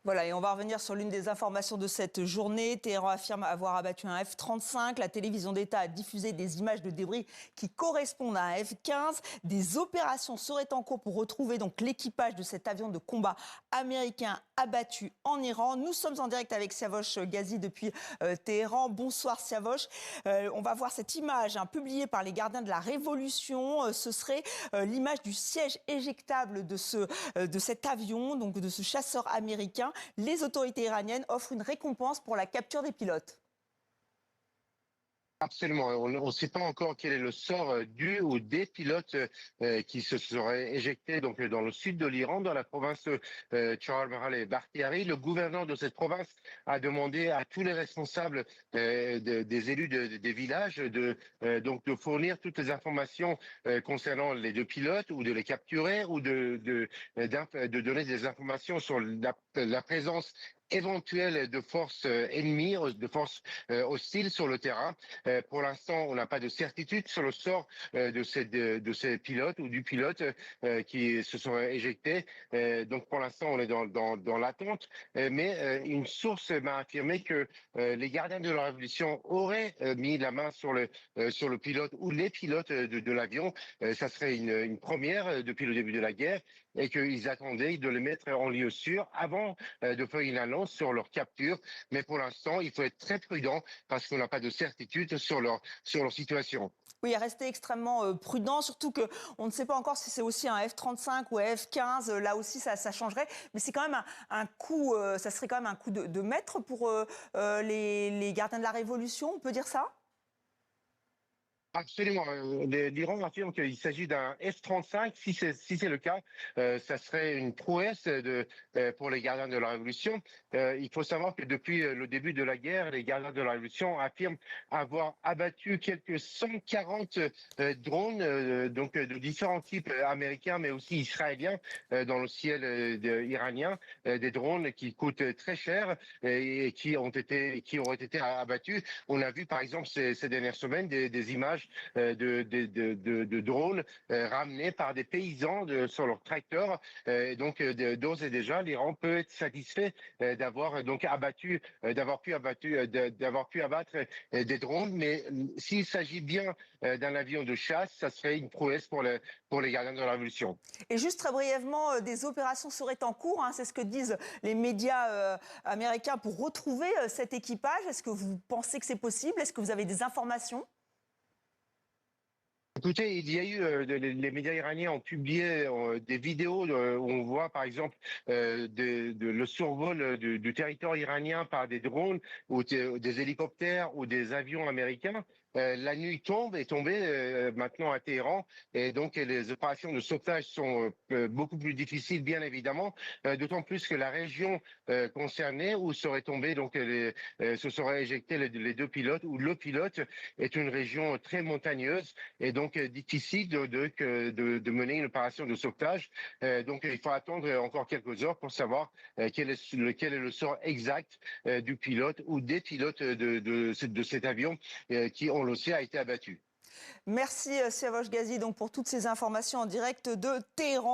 Voilà, et on va revenir sur l'une des informations de cette journée. Téhéran affirme avoir abattu un F-35. La télévision d'État a diffusé des images de débris qui correspondent à un F-15. Des opérations seraient en cours pour retrouver donc l'équipage de cet avion de combat américain abattu en Iran. Nous sommes en direct avec Siavosh Ghazi depuis Téhéran. Bonsoir Siavosh. On va voir cette image publiée par les gardiens de la Révolution. Ce serait l'image du siège éjectable de cet avion, donc de ce chasseur américain. Les autorités iraniennes offrent une récompense pour la capture des pilotes. Absolument. On ne sait pas encore quel est le sort du ou des pilotes qui se seraient éjectés donc dans le sud de l'Iran, dans la province Chahar et Bakhtiari. Le gouverneur de cette province a demandé à tous les responsables des élus des villages donc de fournir toutes les informations concernant les deux pilotes ou de les capturer ou de donner des informations sur la présence éventuelle de forces ennemies, de forces hostiles sur le terrain. Pour l'instant, on n'a pas de certitude sur le sort de ces pilotes ou du pilote qui se sont éjectés. Donc pour l'instant, on est dans l'attente. Mais une source m'a affirmé que les gardiens de la Révolution auraient mis la main sur le pilote ou les pilotes de l'avion. Ça serait une première depuis le début de la guerre et qu'ils attendaient de les mettre en lieu sûr avant de faire une annonce sur leur capture. Mais pour l'instant, il faut être très prudent parce qu'on n'a pas de certitude sur leur situation. Oui, rester extrêmement prudent, surtout qu'on ne sait pas encore si c'est aussi un F-35 ou un F-15. Là aussi, ça changerait. Mais c'est quand même un coup, ça serait quand même un coup de maître pour les gardiens de la Révolution, on peut dire ça? Absolument. L'Iran affirme qu'il s'agit d'un F-35. Si c'est le cas, ça serait une prouesse pour les gardiens de la Révolution. Il faut savoir que depuis le début de la guerre, les gardiens de la Révolution affirment avoir abattu quelques 140 drones, donc de différents types américains, mais aussi israéliens, dans le ciel iranien, des drones qui coûtent très cher et qui auraient été abattus. On a vu par exemple ces dernières semaines des images de drones ramenés par des paysans sur leurs tracteurs. Donc d'ores et déjà, l'Iran peut être satisfait d'avoir donc d'avoir pu abattre des drones. Mais s'il s'agit bien d'un avion de chasse, ça serait une prouesse pour les gardiens de la Révolution. Et juste très brièvement, des opérations seraient en cours, hein, c'est ce que disent les médias américains pour retrouver cet équipage. Est-ce que vous pensez que c'est possible? Est-ce que vous avez des informations? Écoutez, il y a eu les médias iraniens ont publié des vidéos où on voit par exemple le survol du territoire iranien par des drones ou des hélicoptères ou des avions américains. La nuit est tombée maintenant à Téhéran et donc les opérations de sauvetage sont beaucoup plus difficiles bien évidemment, d'autant plus que la région concernée où seraient tombés donc se seraient éjectés les deux pilotes ou le pilote est une région très montagneuse et donc difficile de mener une opération de sauvetage. Donc il faut attendre encore quelques heures pour savoir quel est le sort exact du pilote ou des pilotes de cet avion qui, on le sait, a été abattu. Merci Siavosh Ghazi donc pour toutes ces informations en direct de Téhéran.